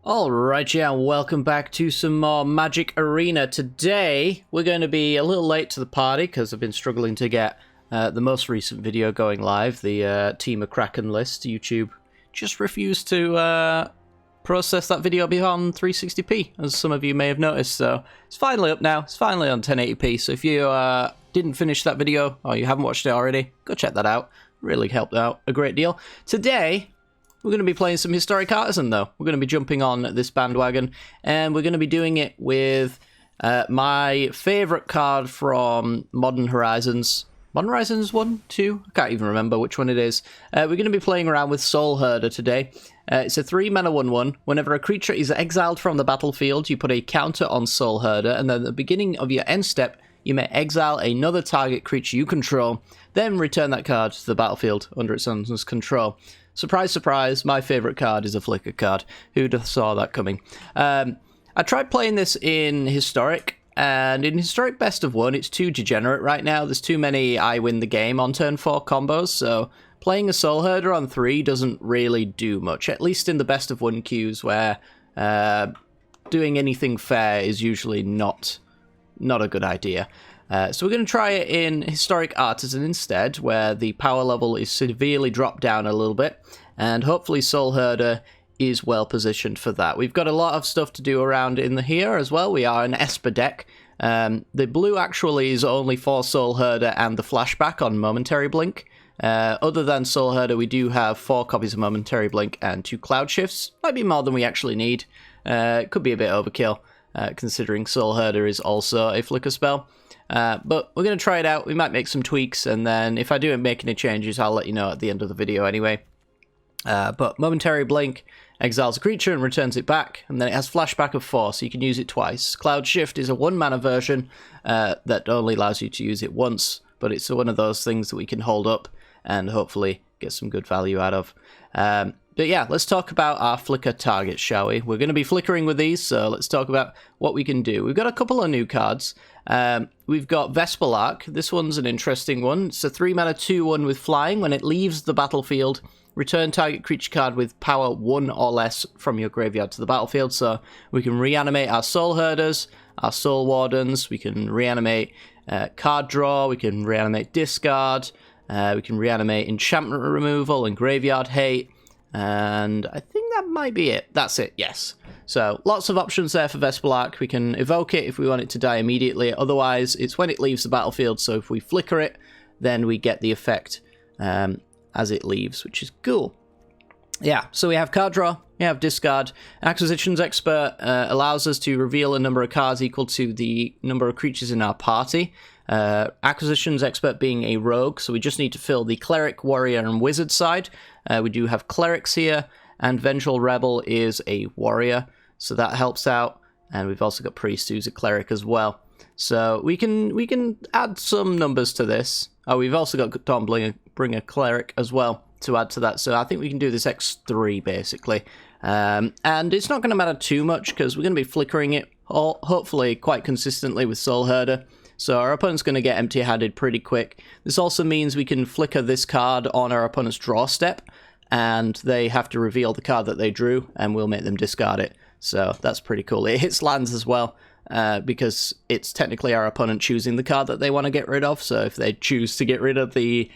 Alright, yeah, welcome back to some more Magic Arena. Today, we're going to be a little late to the party because I've been struggling to get the most recent video going live, the Team of Kraken list. YouTube just refused to process that video beyond 360p, as some of you may have noticed. So, it's finally up now. It's finally on 1080p, so if you didn't finish that video, or you haven't watched it already, go check that out. Really helped out a great deal. Today, we're going to be playing some Historic Artisan, though. We're going to be jumping on this bandwagon, and we're going to be doing it with my favourite card from Modern Horizons. Modern Horizons 1, 2? I can't even remember which one it is. We're going to be playing around with Soulherder today. It's a 3-mana 1/1. Whenever a creature is exiled from the battlefield, you put a counter on Soulherder, and then at the beginning of your end step, you may exile another target creature you control, then return that card to the battlefield under its owner's control. Surprise, surprise, my favourite card is a Flicker card. Who'd have saw that coming? I tried playing this in Historic, and in Historic Best of 1, it's too degenerate right now. There's too many I win the game on turn 4 combos, so playing a Soulherder on 3 doesn't really do much, at least in the Best of 1 queues, where doing anything fair is usually not a good idea. So we're going to try it in Historic Artisan instead, where the power level is severely dropped down a little bit, and hopefully Soulherder is well positioned for that. We've got a lot of stuff to do around in here as well. We are an Esper deck. The blue actually is only for Soulherder and the flashback on Momentary Blink. Other than Soulherder, we do have 4 copies of Momentary Blink and 2 Cloud Shifts. Might be more than we actually need. It could be a bit overkill, considering Soulherder is also a Flicker spell. But we're going to try it out. We might make some tweaks, and then if I do make any changes, I'll let you know at the end of the video anyway. But Momentary Blink exiles a creature and returns it back, and then it has Flashback of 4, so you can use it twice. Cloud Shift is a 1-mana version that only allows you to use it once, but it's one of those things that we can hold up and hopefully get some good value out of. But yeah, let's talk about our Flicker targets, shall we? We're going to be flickering with these, so let's talk about what we can do. We've got a couple of new cards. We've got Vesperlark. This one's an interesting one. It's a 3-mana 2/1 with flying. When it leaves the battlefield, return target creature card with power 1 or less from your graveyard to the battlefield. So we can reanimate our Soulherders, our Soul Wardens, we can reanimate card draw, we can reanimate discard, we can reanimate enchantment removal and graveyard hate. And I think that might be it. That's it, yes. So, lots of options there for Vesperlark. We can evoke it if we want it to die immediately. Otherwise, it's when it leaves the battlefield, so if we flicker it, then we get the effect as it leaves, which is cool. Yeah, so we have card draw, we have discard. Acquisitions Expert allows us to reveal a number of cards equal to the number of creatures in our party. Acquisitions Expert being a rogue, so we just need to fill the Cleric, Warrior, and Wizard side. We do have Clerics here, and Vengeful Rebel is a Warrior, so that helps out. And we've also got Priest, who's a Cleric as well. So we can add some numbers to this. Oh, we've also got Dawnbringer Cleric as well to add to that. So I think we can do this X3 basically. And it's not going to matter too much because we're going to be flickering it hopefully quite consistently with Soulherder. So our opponent's going to get empty-handed pretty quick. This also means we can flicker this card on our opponent's draw step, and they have to reveal the card that they drew, and we'll make them discard it. So that's pretty cool. It hits lands as well, because it's technically our opponent choosing the card that they want to get rid of. So if they choose to get rid of the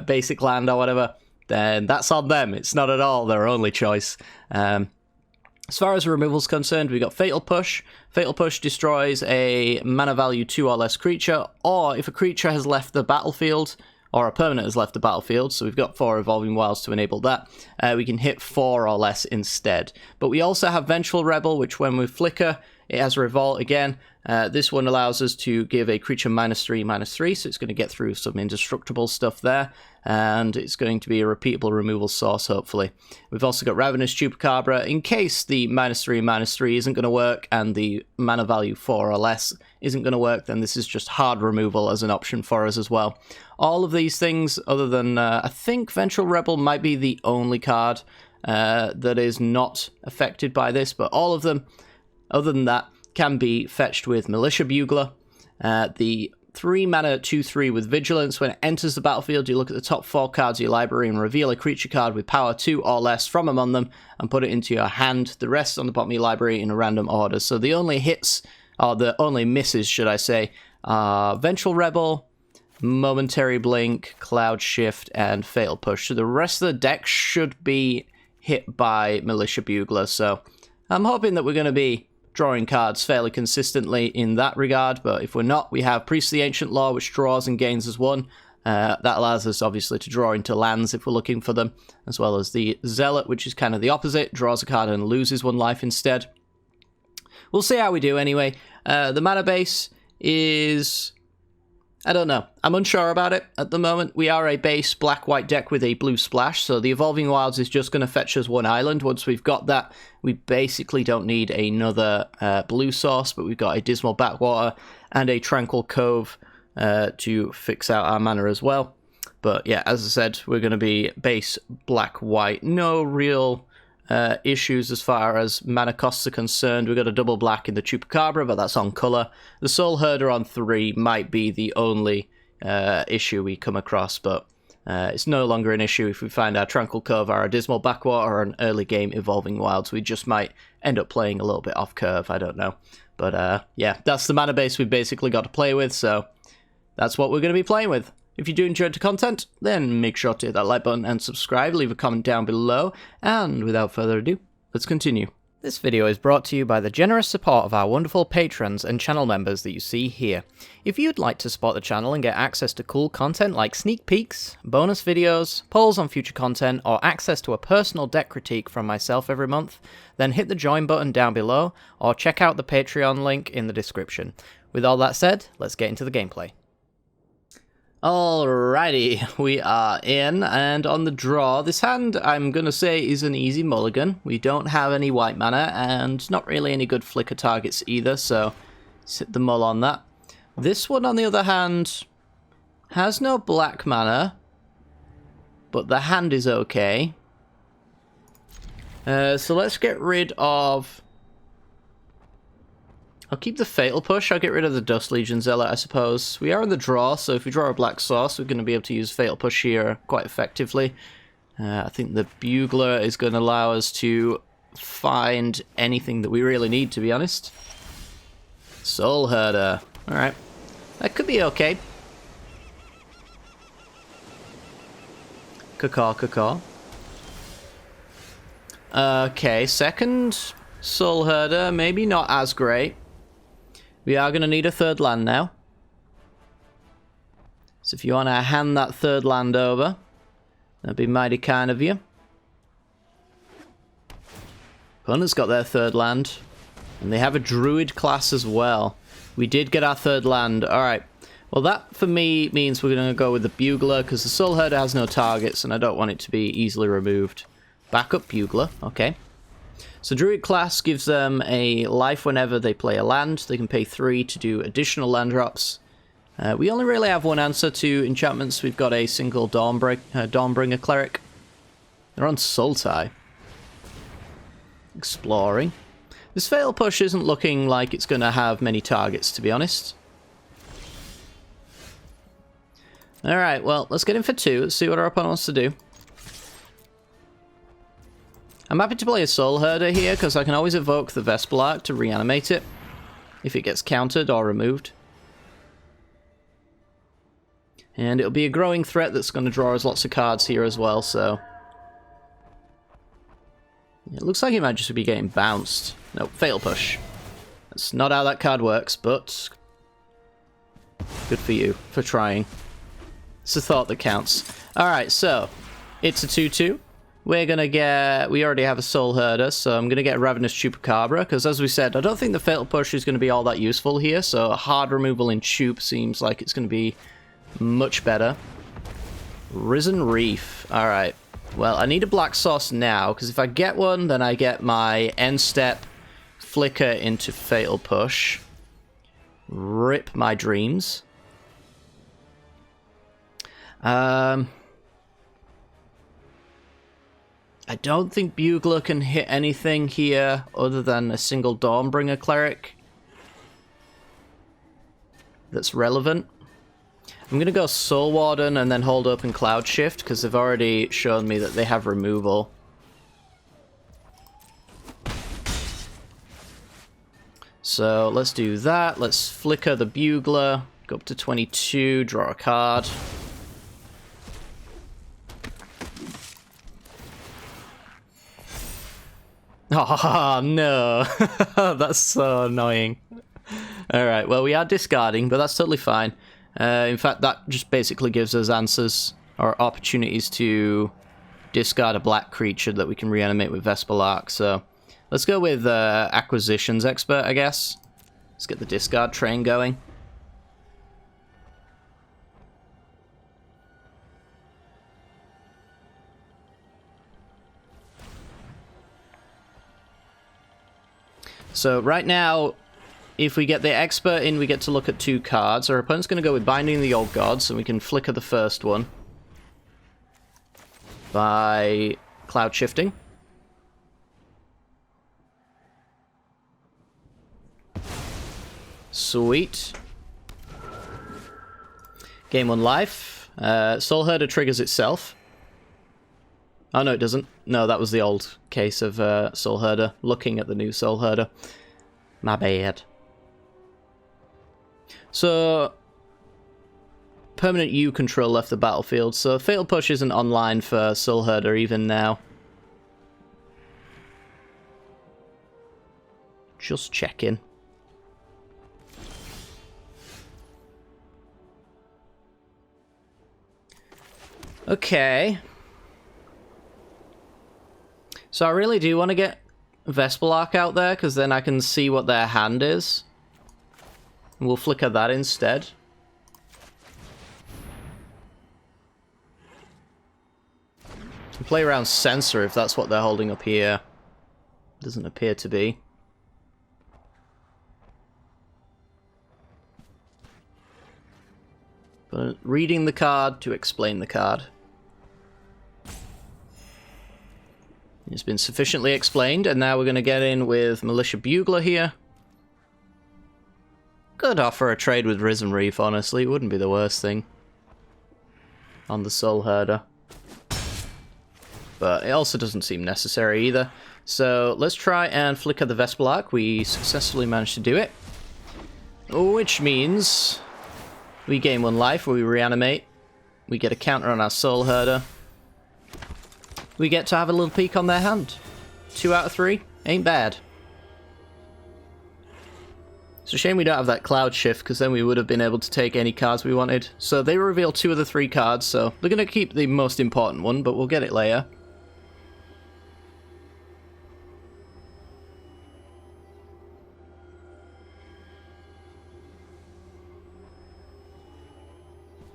basic land or whatever, then that's on them. It's not at all their only choice. As far as removal's concerned, we've got Fatal Push. Fatal Push destroys a mana value 2 or less creature, or if a creature has left the battlefield, or a permanent has left the battlefield, so we've got 4 Evolving Wilds to enable that, we can hit 4 or less instead. But we also have Vengeful Rebel, which when we flicker, it has Revolt again. This one allows us to give a creature -3/-3, so it's going to get through some indestructible stuff there, and it's going to be a repeatable removal source, hopefully. We've also got Ravenous Chupacabra, in case the -3/-3 isn't going to work, and the mana value 4 or less isn't going to work, then this is just hard removal as an option for us as well. All of these things, other than, I think Vengeful Rebel might be the only card that is not affected by this, but all of them, other than that, can be fetched with Militia Bugler. The 3 mana 2/3 with Vigilance. When it enters the battlefield, you look at the top 4 cards of your library and reveal a creature card with power 2 or less from among them and put it into your hand. The rest on the bottom of your library in a random order. So the only hits, or the only misses, should I say, are Vengeful Rebel, Momentary Blink, Cloud Shift, and Fatal Push. So the rest of the deck should be hit by Militia Bugler. So I'm hoping that we're going to be drawing cards fairly consistently in that regard, but if we're not, we have Priest of the Ancient Law, which draws and gains as 1. That allows us, obviously, to draw into lands if we're looking for them, as well as the Zealot, which is kind of the opposite, draws a card and loses 1 life instead. We'll see how we do anyway. The mana base is... I don't know. I'm unsure about it at the moment. We are a base black-white deck with a blue splash, so the Evolving Wilds is just going to fetch us 1 island. Once we've got that, we basically don't need another blue source, but we've got a Dismal Backwater and a Tranquil Cove to fix out our mana as well. But yeah, as I said, we're going to be base black-white. No real issues as far as mana costs are concerned. We've got a double black in the Chupacabra, but that's on colour. The Soulherder on 3 might be the only issue we come across, but it's no longer an issue if we find our Tranquil Cove, our Dismal Backwater, or an early game Evolving Wilds. We just might end up playing a little bit off curve, I don't know. But yeah, that's the mana base we've basically got to play with, so that's what we're going to be playing with. If you do enjoy the content, then make sure to hit that like button and subscribe, leave a comment down below, and without further ado, let's continue. This video is brought to you by the generous support of our wonderful patrons and channel members that you see here. If you'd like to support the channel and get access to cool content like sneak peeks, bonus videos, polls on future content, or access to a personal deck critique from myself every month, then hit the join button down below, or check out the Patreon link in the description. With all that said, let's get into the gameplay. Alrighty, we are in, and on the draw, this hand, I'm going to say, is an easy mulligan. We don't have any white mana, and not really any good flicker targets either, so let's hit the mull on that. This one, on the other hand, has no black mana, but the hand is okay. So let's get rid of... I'll keep the Fatal Push. I'll get rid of the Dust Legion Zealot, I suppose. We are in the draw, so if we draw a black source, we're going to be able to use Fatal Push here quite effectively. I think the Bugler is going to allow us to find anything that we really need, to be honest. Soulherder. Alright. That could be okay. Caw. Okay, second Soulherder, maybe not as great. We are going to need a 3rd land now. So if you want to hand that 3rd land over, that'd be mighty kind of you. Opponent's got their 3rd land. And they have a Druid class as well. We did get our 3rd land. Alright. Well, that for me means we're going to go with the Bugler, because the Soulherder has no targets, and I don't want it to be easily removed. Backup Bugler. Okay. So Druid class gives them a life whenever they play a land. They can pay 3 to do additional land drops. We only really have one answer to enchantments. We've got a single Dawnbringer Cleric. They're on Sultai. Exploring. This Fatal Push isn't looking like it's going to have many targets, to be honest. Alright, well, let's get in for 2. Let's see what our opponent wants to do. I'm happy to play a Soulherder here, because I can always evoke the Vespelark to reanimate it, if it gets countered or removed. And it'll be a growing threat that's going to draw us lots of cards here as well, so... It looks like it might just be getting bounced. No, Fatal Push. That's not how that card works, but... Good for you, for trying. It's a thought that counts. Alright, so... It's a 2-2. We're going to get... We already have a Soulherder, so I'm going to get Ravenous Chupacabra, because as we said, I don't think the Fatal Push is going to be all that useful here, so hard removal in Chup seems like it's going to be much better. Risen Reef. Alright. Well, I need a black source now, because if I get one, then I get my end step flicker into Fatal Push. Rip my dreams. I don't think Bugler can hit anything here other than a single Dawnbringer Cleric that's relevant. I'm going to go Soul Warden and then hold open Cloud Shift, because they've already shown me that they have removal. So let's do that. Let's flicker the Bugler, go up to 22, draw a card. Oh, no. That's so annoying. Alright, well, we are discarding, but that's totally fine. In fact, that just basically gives us answers or opportunities to discard a black creature that we can reanimate with Vesperlark. So let's go with Acquisitions Expert, I guess. Let's get the discard train going. So right now, if we get the Expert in, we get to look at 2 cards. Our opponent's going to go with Binding the Old Gods, and we can flicker the first one by Cloud Shifting. Sweet. Game 1 life. Soulherder triggers itself. Oh, no, it doesn't. No, that was the old case of Soulherder. Looking at the new Soulherder. My bad. So, permanent U control left the battlefield, so Fatal Push isn't online for Soulherder even now. Just checking. Okay. So I really do want to get Vesperlark out there, because then I can see what their hand is. And we'll flicker that instead. Can play around Censor if that's what they're holding up here. Doesn't appear to be. But reading the card to explain the card. It's been sufficiently explained, and now we're going to get in with Militia Bugler here. Could offer a trade with Risen Reef, honestly. It wouldn't be the worst thing on the Soulherder. But it also doesn't seem necessary either. So let's try and flicker the Vesperlark. We successfully managed to do it. Which means we gain 1 life, we reanimate. We get a counter on our Soulherder. We get to have a little peek on their hand. 2 out of 3. Ain't bad. It's a shame we don't have that Cloud Shift, because then we would have been able to take any cards we wanted. So they reveal 2 of the 3 cards, so they're going to keep the most important one, but we'll get it later.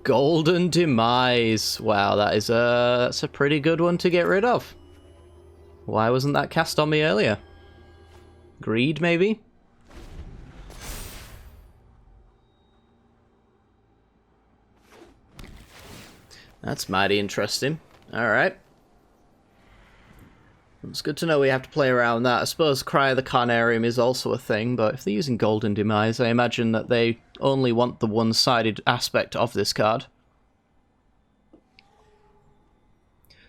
Golden Demise. Wow, that's a pretty good one to get rid of. Why wasn't that cast on me earlier? Greed, maybe? That's mighty interesting. Alright. It's good to know we have to play around that. I suppose Cry of the Carnarium is also a thing, but if they're using Golden Demise, I imagine that they only want the one-sided aspect of this card.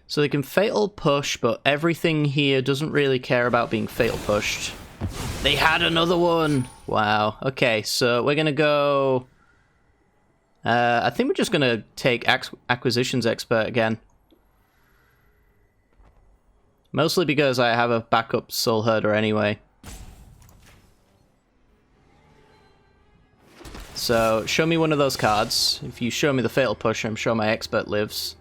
So they can Fatal Push, but everything here doesn't really care about being Fatal Pushed. They had another one! Wow. Okay, so we're gonna go... I think we're just gonna take Acquisitions Expert again. Mostly because I have a backup Soulherder anyway. So, show me one of those cards. If you show me the Fatal Push, I'm sure my Expert lives.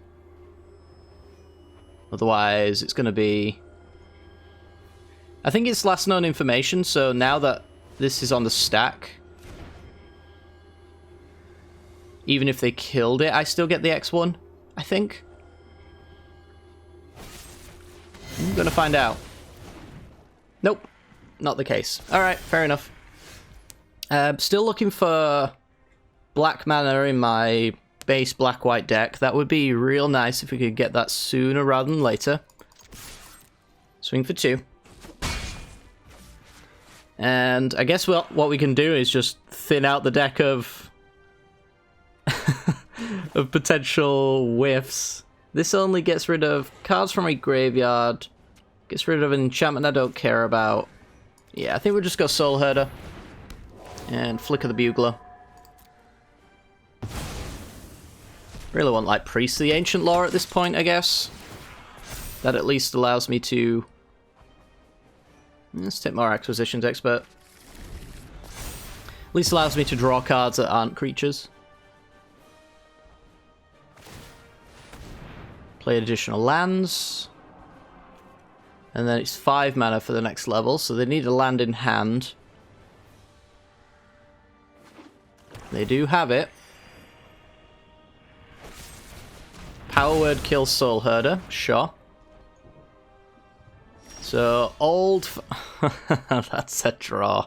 Otherwise, it's going to be... I think it's last known information, so now that this is on the stack... Even if they killed it, I still get the X1, I think. I'm gonna find out. Nope, not the case. Alright, fair enough. Still looking for black mana in my base black-white deck. That would be real nice if we could get that sooner rather than later. Swing for 2. And I guess what we can do is just thin out the deck of of potential whiffs. This only gets rid of cards from a graveyard. Gets rid of an enchantment I don't care about. Yeah, I think we'll just go Soulherder. And Flicker the Bugler. Really want, like, Priest the Ancient Lore at this point, I guess. That at least allows me to... Let's take more Acquisitions Expert. At least allows me to draw cards that aren't creatures. Play additional lands. And then it's 5 mana for the next level, so they need a land in hand. They do have it. Power Word kills Soulherder, sure. So, that's a draw.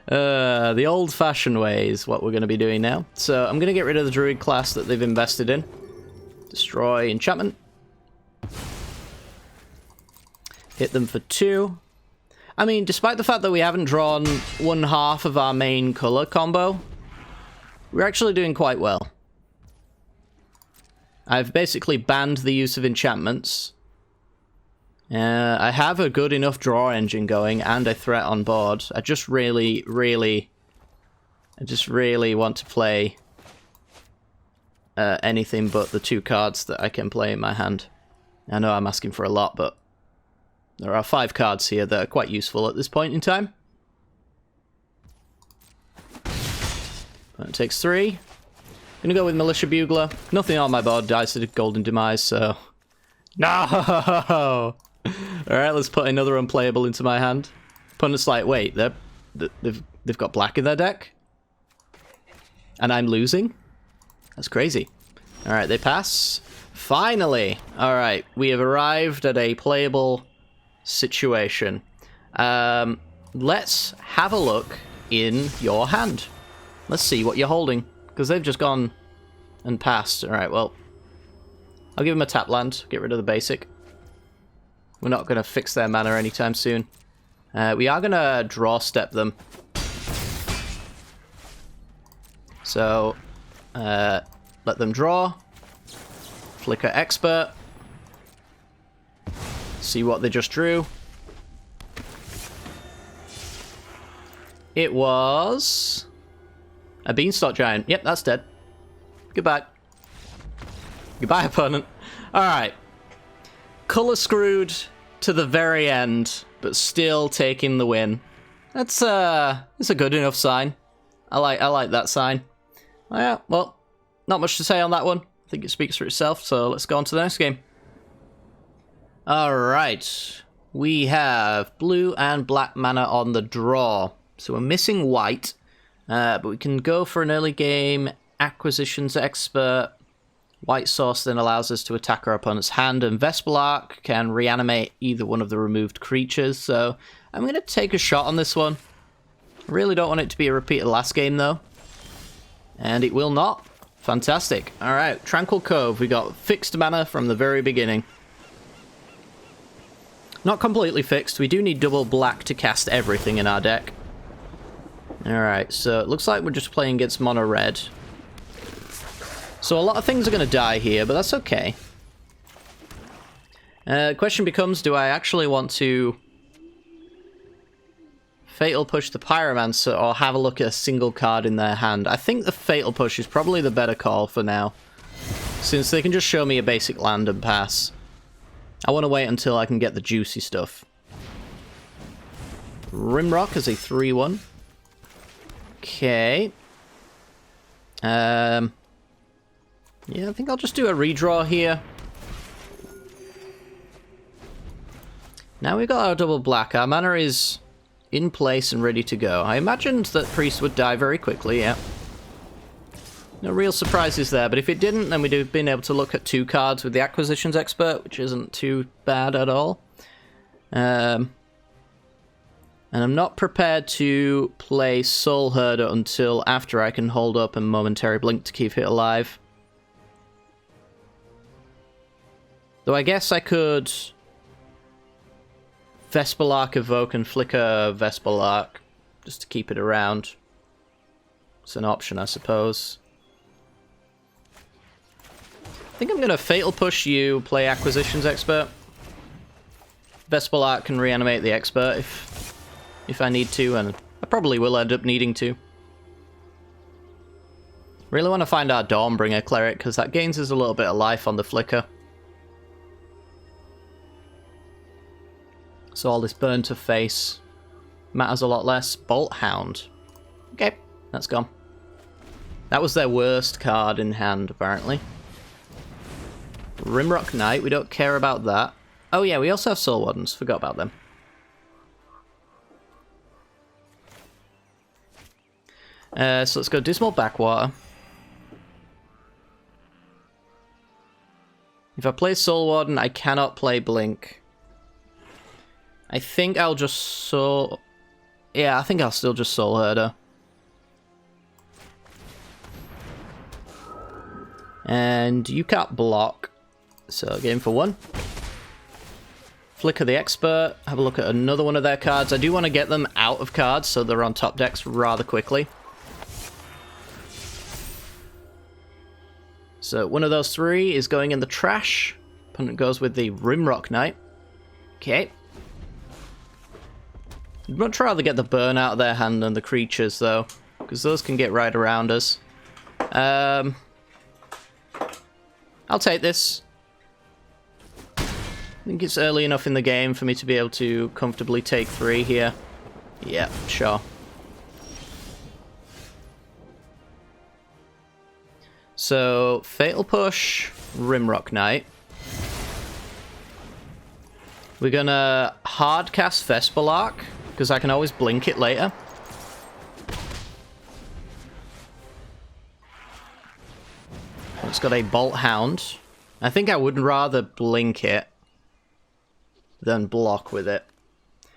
The old-fashioned way is what we're going to be doing now. So, I'm going to get rid of the Druid class that they've invested in. Destroy enchantment. Hit them for 2. I mean, despite the fact that we haven't drawn 1/2 of our main colour combo, we're actually doing quite well. I've basically banned the use of enchantments. I have a good enough draw engine going and a threat on board. I just really want to play anything but the 2 cards that I can play in my hand. I know I'm asking for a lot, but there are 5 cards here that are quite useful at this point in time. That takes 3. Gonna go with Militia Bugler. Nothing on my board dies to Golden Demise, so... No! Alright, let's put another unplayable into my hand. Opponent's like, wait, they've got black in their deck? And I'm losing? That's crazy. Alright, they pass. Finally! Alright, we have arrived at a playable situation. Let's have a look in your hand. Let's see what you're holding. Because they've just gone and passed. Alright, well, I'll give them a tap land. Get rid of the basic. We're not going to fix their mana anytime soon. We are going to draw step them. So, let them draw. Flicker Expert. See what they just drew. It was... a Beanstalk Giant. Yep, that's dead. Goodbye. Goodbye, opponent. Alright. Colour screwed to the very end, but still taking the win. That's a good enough sign. I like that sign. Oh, yeah, well, not much to say on that one. I think it speaks for itself, so let's go on to the next game. Alright. We have blue and black mana on the draw. So we're missing white. But we can go for an early game Acquisitions Expert. White source then allows us to attack our opponent's hand, and Vespelark can reanimate either one of the removed creatures. So I'm going to take a shot on this one. I really don't want it to be a repeat of last game, though. And it will not. Fantastic. Alright, Tranquil Cove. We got fixed mana from the very beginning. Not completely fixed. We do need double black to cast everything in our deck. Alright, so it looks like we're just playing against mono red. So a lot of things are going to die here, but that's okay. The question becomes, do I actually want to Fatal Push the Pyromancer or have a look at a single card in their hand? I think the Fatal Push is probably the better call for now, since they can just show me a basic land and pass. I want to wait until I can get the juicy stuff. Rimrock is a 3/1. Okay. Yeah, I think I'll just do a redraw here. Now we've got our double black. Our mana is in place and ready to go. I imagined that Priest would die very quickly, yeah. No real surprises there, but if it didn't, then we'd have been able to look at 2 cards with the Acquisitions Expert, which isn't too bad at all. And I'm not prepared to play Soulherder until after I can hold up a momentary blink to keep it alive. Though I guess I could Vespelark Evoke and Flicker Vespelark just to keep it around. It's an option, I suppose. think I'm going to Fatal Push you, play Acquisitions Expert. Vespal Art can reanimate the Expert if I need to, and I probably will end up needing to. Really want to find our Dawnbringer Cleric, because that gains us a little bit of life on the Flicker. So all this burn to face matters a lot less. Bolt Hound. Okay, that's gone. That was their worst card in hand, apparently. Rimrock Knight, we don't care about that. Oh yeah, we also have Soul Wardens, forgot about them. So let's go Dismal Backwater. If I play Soul Warden, I cannot play Blink. I think I'll just Soul... Yeah, I think I'll still just Soulherder. And you can't block. So game for 1. Flicker the Expert. Have a look at another one of their cards. I do want to get them out of cards so they're on top decks rather quickly. So one of those 3 is going in the trash. Opponent goes with the Rimrock Knight. Okay. I'd much rather get the burn out of their hand than the creatures though, because those can get right around us. I'll take this. I think it's early enough in the game for me to be able to comfortably take 3 here. Yeah, sure. So, Fatal Push, Rimrock Knight. We're gonna hard cast Vespal Arc, because I can always blink it later. It's got a Bolt Hound. I think I would rather blink it than block with it.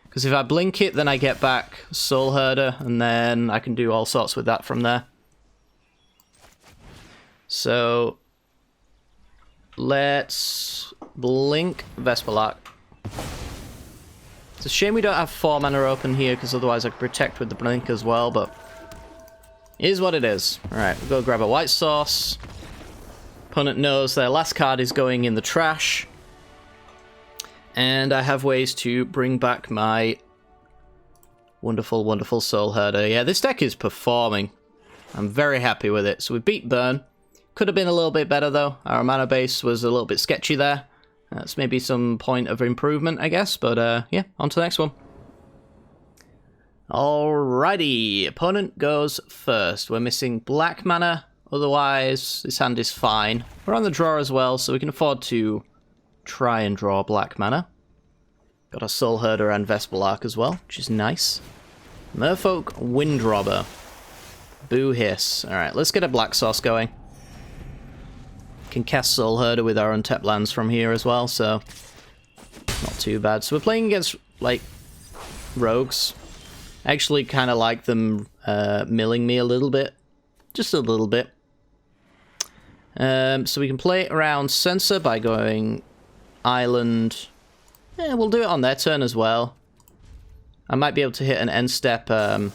Because if I blink it, then I get back Soulherder, and then I can do all sorts with that from there. So, let's blink Vespal Arc. It's a shame we don't have 4 mana open here, because otherwise I could protect with the blink as well, but it is what it is. Alright, we'll go grab a white source. Opponent knows their last card is going in the trash. And I have ways to bring back my wonderful, wonderful Soulherder. Yeah, this deck is performing. I'm very happy with it. So we beat Burn. Could have been a little bit better though. Our mana base was a little bit sketchy there. That's maybe some point of improvement, I guess. But yeah, on to the next one. Alrighty, opponent goes first. We're missing black mana. Otherwise, this hand is fine. We're on the draw as well, so we can afford to try and draw black mana. Got a Soulherder and Vespal Arc as well, which is nice. Merfolk Windrobber. Boo Hiss. Alright, let's get a black source going. Can cast Soulherder with our untapped lands from here as well, so not too bad. So we're playing against, like, rogues. I actually kind of like them milling me a little bit. Just a little bit. So we can play around Censor by going Island. Yeah, we'll do it on their turn as well. I might be able to hit an end step. Well,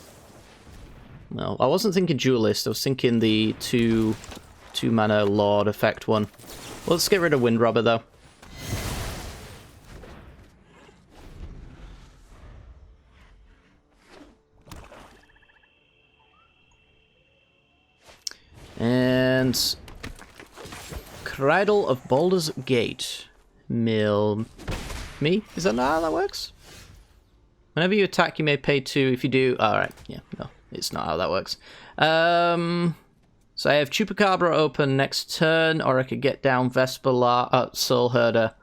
I wasn't thinking Duelist. I was thinking the two mana Lord effect one. Well, let's get rid of Windrobber though. And Cradle of Baldur's Gate. Mill me? Is that not how that works? Whenever you attack, you may pay 2. If you do... Alright, yeah, no, it's not how that works. So I have Chupacabra open next turn, or I could get down Vespal Soulherder.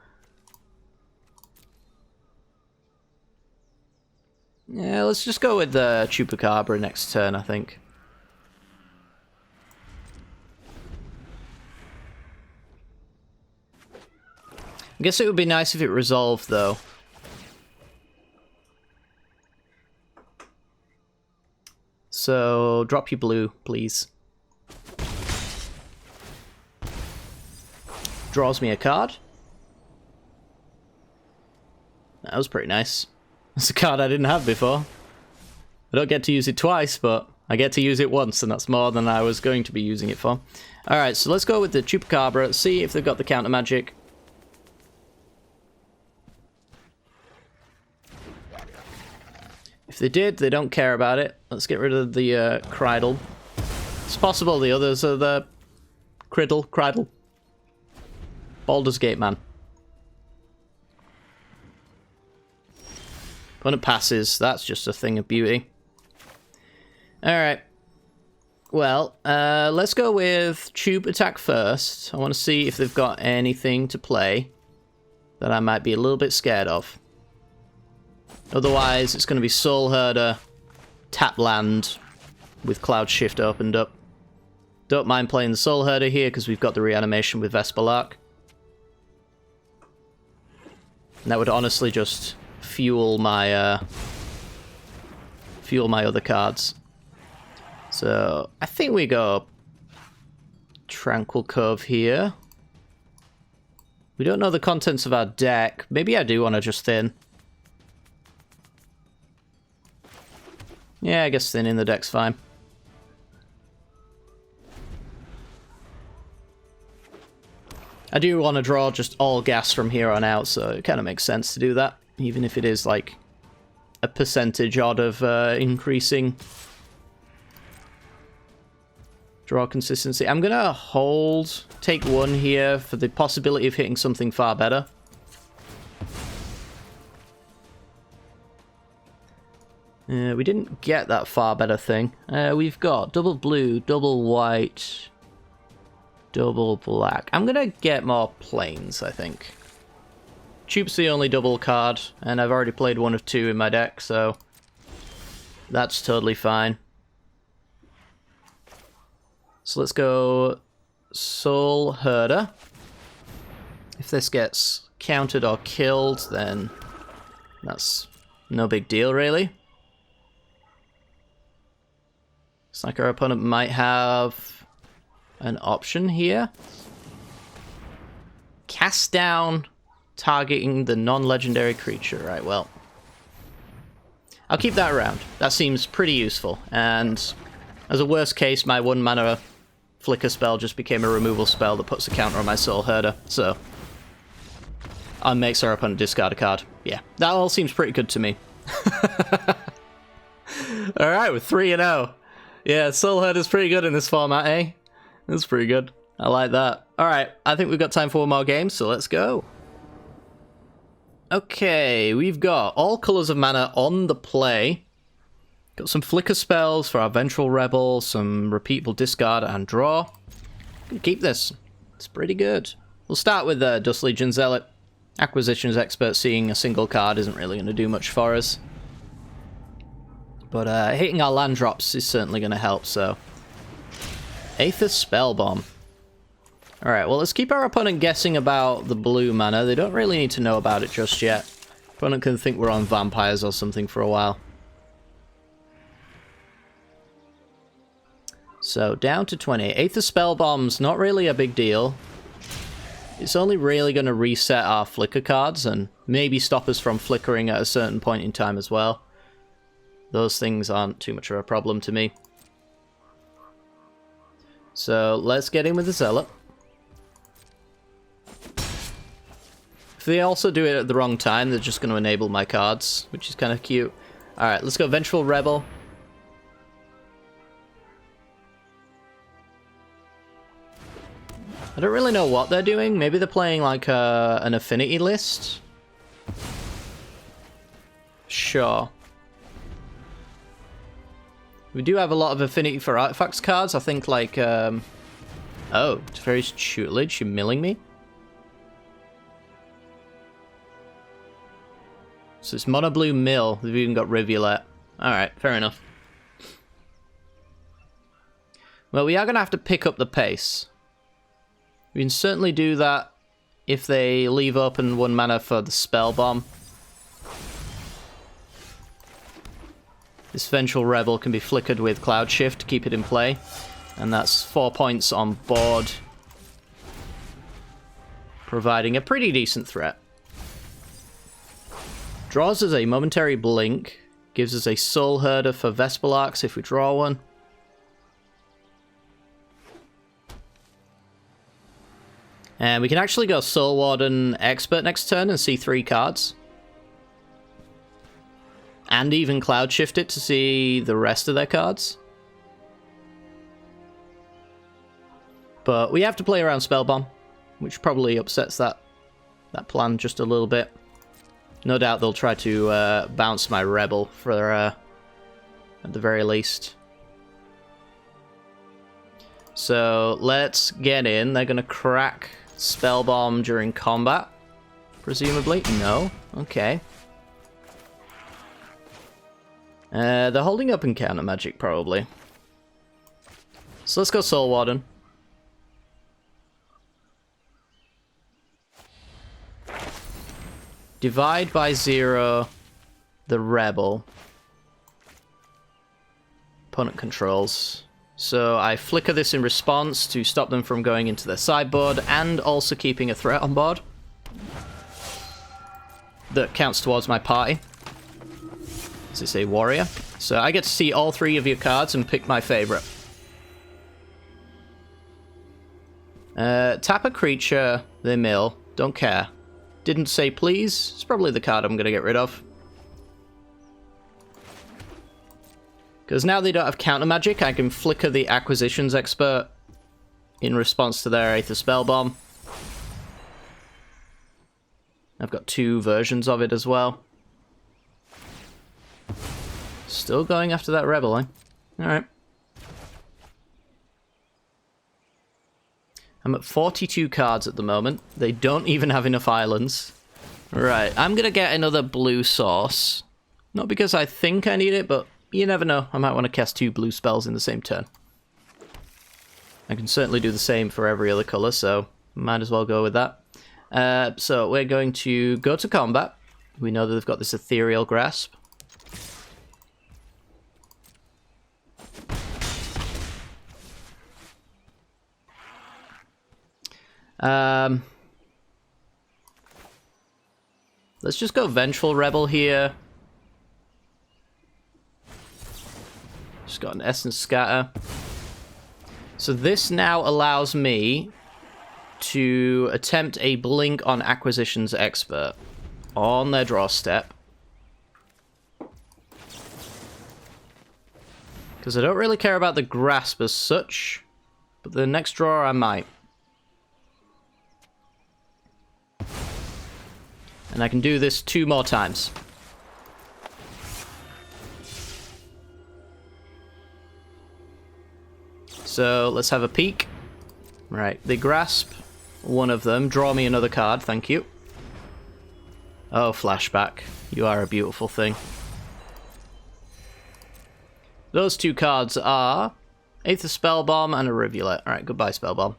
Yeah, let's just go with the Chupacabra next turn, I think. I guess it would be nice if it resolved, though. So, drop your blue, please. Draws me a card. That was pretty nice. It's a card I didn't have before. I don't get to use it twice, but I get to use it once, and that's more than I was going to be using it for. Alright, so let's go with the Chupacabra. Let's see if they've got the counter magic. If they did, they don't care about it. Let's get rid of the Cridle. It's possible the others are the Cridle. Baldur's Gate man. Opponent passes. That's just a thing of beauty. Alright. Well, let's go with Tube Attack first. I want to see if they've got anything to play that I might be a little bit scared of. Otherwise, it's going to be Soulherder, tap land, with Cloud Shift opened up. Don't mind playing the Soulherder here, because we've got the reanimation with Vesperlark. And that would honestly just fuel my other cards. So, I think we go Tranquil Cove here. We don't know the contents of our deck. Maybe I do want to just thin. Yeah, I guess thinning the deck's fine. I do want to draw just all gas from here on out, so it kind of makes sense to do that. Even if it is like a percentage odd of increasing draw consistency. I'm going to hold, take one here for the possibility of hitting something far better. We didn't get that far better thing. We've got double blue, double white, double black. I'm going to get more planes, I think. Tube's the only double card, and I've already played one of two in my deck, so that's totally fine. So let's go Soulherder. If this gets countered or killed, then that's no big deal, really. Looks like our opponent might have an option here. Cast down, targeting the non-legendary creature. Right, well, I'll keep that around. That seems pretty useful. And as a worst case, my 1 mana flicker spell just became a removal spell that puts a counter on my Soulherder. So, makes our opponent discard a card. Yeah, that all seems pretty good to me. Alright, we're 3-0. Yeah, Soulherder's pretty good in this format, eh? That's pretty good. I like that. Alright, I think we've got time for one more game, so let's go. Okay, we've got all colors of mana on the play. Got some flicker spells for our Vengeful Rebel, some repeatable discard and draw. Gonna keep this. It's pretty good. We'll start with Dust Legion Zealot. Acquisitions Expert seeing a single card isn't really going to do much for us. But hitting our land drops is certainly going to help, so... Aether Spellbomb. Alright, well, let's keep our opponent guessing about the blue mana. They don't really need to know about it just yet. Opponent can think we're on vampires or something for a while. So, down to 20. Aether Spellbomb's not really a big deal. It's only really going to reset our flicker cards and maybe stop us from flickering at a certain point in time as well. Those things aren't too much of a problem to me. So, let's get in with the Zealot. If they also do it at the wrong time, they're just going to enable my cards, which is kind of cute. Alright, let's go Vengeful Rebel. I don't really know what they're doing. Maybe they're playing like an affinity list. Sure. We do have a lot of affinity for artifacts cards. I think like... Oh, Teferi's Tutelage. You're milling me? So it's Mono Blue Mill. They've even got Rivulet. Alright, fair enough. Well, we are going to have to pick up the pace. We can certainly do that if they leave open 1 mana for the Spell Bomb. This Vengeful Rebel can be flickered with Cloud Shift to keep it in play. And that's 4 points on board. Providing a pretty decent threat. Draws us a Momentary Blink. Gives us a Soulherder for Vesperlarks if we draw one. And we can actually go Soul Warden Expert next turn and see 3 cards. And even Cloud Shift it to see the rest of their cards. But we have to play around Spell Bomb, which probably upsets that plan just a little bit. No doubt they'll try to bounce my Rebel for at the very least. So let's get in. They're going to crack Spell Bomb during combat, presumably. No? Okay. They're holding up Encounter Magic, probably. So let's go Soul Warden. Divide by 0 the Rebel. Opponent controls. So I flicker this in response to stop them from going into their sideboard and also keeping a threat on board that counts towards my party. Does it say warrior? So I get to see all 3 of your cards and pick my favorite. Tap a creature, they mill. Don't care. Didn't say please. It's probably the card I'm going to get rid of. Because now they don't have counter magic, I can flicker the Acquisitions Expert in response to their Aether Spell Bomb. I've got 2 versions of it as well. Still going after that Rebel, eh? Alright. I'm at 42 cards at the moment. They don't even have enough islands. Right, I'm gonna get another blue source. Not because I think I need it, but you never know. I might want to cast 2 blue spells in the same turn. I can certainly do the same for every other color, so might as well go with that. So we're going to go to combat. We know that they've got this Ethereal Grasp. Let's just go Vengeful Rebel here. Just got an Essence Scatter. So this now allows me to attempt a blink on Acquisitions Expert on their draw step. Because I don't really care about the Grasp as such, but the next draw I might. And I can do this 2 more times. So let's have a peek. Right, they grasp one of them. Draw me another card, thank you. Oh, flashback. You are a beautiful thing. Those 2 cards are Aether Spell Bomb and a Rivulet. Alright, goodbye Spell Bomb.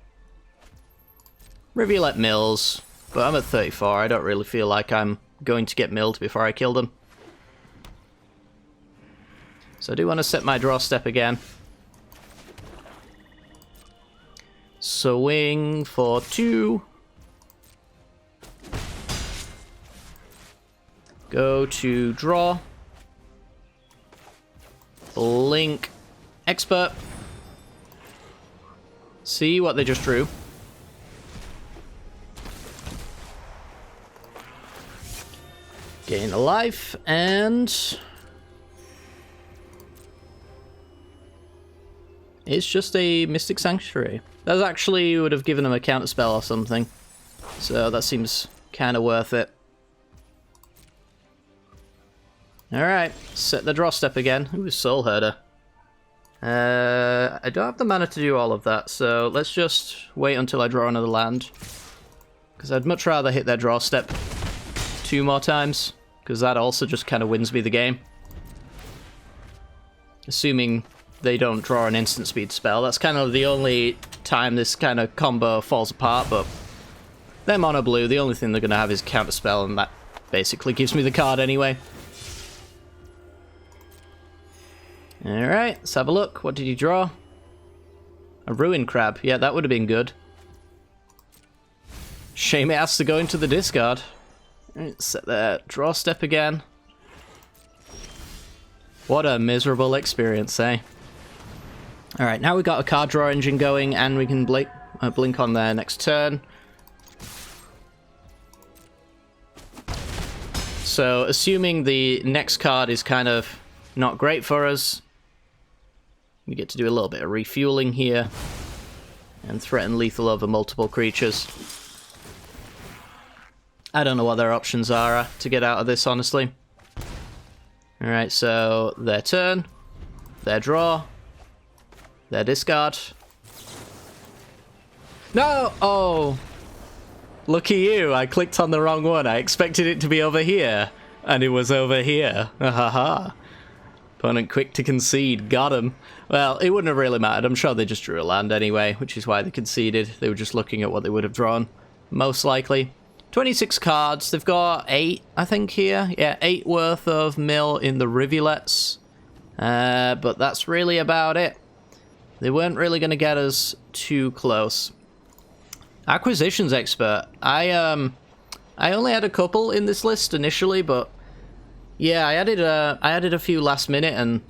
Rivulet mills. But I'm at 34, I don't really feel like I'm going to get milled before I kill them. So I do want to set my draw step again. Swing for 2. Go to draw. Blink. Expert. See what they just drew. Gain a life, and it's just a Mystic Sanctuary. That actually would have given him a counter spell or something, so that seems kind of worth it. Alright, set the draw step again. Ooh, Soulherder. I don't have the mana to do all of that, so let's just wait until I draw another land. Because I'd much rather hit their draw step 2 more times, because that also just kind of wins me the game. Assuming they don't draw an instant speed spell. That's kind of the only time this kind of combo falls apart, but they're mono blue. The only thing they're going to have is counter spell, and that basically gives me the card anyway. Alright, let's have a look. What did you draw? A Ruin Crab. Yeah, that would have been good. Shame it has to go into the discard. Set the draw step again. What a miserable experience, eh? Alright, now we've got a card draw engine going, and we can blink on their next turn. so assuming the next card is kind of not great for us, we get to do a little bit of refueling here and threaten lethal over multiple creatures. I don't know what their options are to get out of this, honestly. Alright, so their turn, their draw, their discard. No! Oh! Lucky you, I clicked on the wrong one. I expected it to be over here, and it was over here. Haha. Opponent quick to concede. Got him. Well, it wouldn't have really mattered. I'm sure they just drew a land anyway, which is why they conceded. They were just looking at what they would have drawn, most likely. 26 cards. They've got 8, I think, here. Yeah, 8 worth of mill in the rivulets. But that's really about it. They weren't really going to get us too close. Acquisitions expert. I only had a couple in this list initially, but yeah, I added a few last minute, and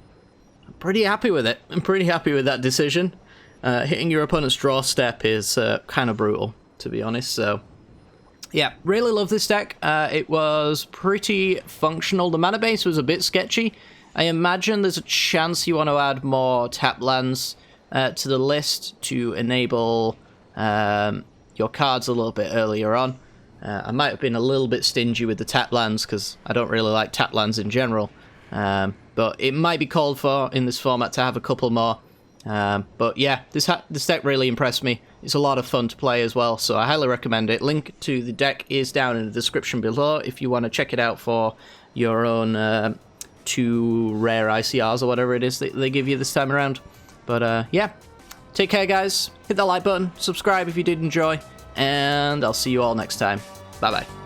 I'm pretty happy with it. I'm pretty happy with that decision. Hitting your opponent's draw step is kind of brutal, to be honest. So yeah, really love this deck. It was pretty functional. The mana base was a bit sketchy. I imagine there's a chance you want to add more tap lands to the list to enable your cards a little bit earlier on. I might have been a little bit stingy with the tap lands because I don't really like tap lands in general. But it might be called for in this format to have a couple more. But yeah, this deck really impressed me. It's a lot of fun to play as well, so I highly recommend it. Link to the deck is down in the description below if you want to check it out for your own 2 rare ICRs or whatever it is that they give you this time around. But yeah, take care, guys. Hit that like button, subscribe if you did enjoy, and I'll see you all next time. Bye-bye.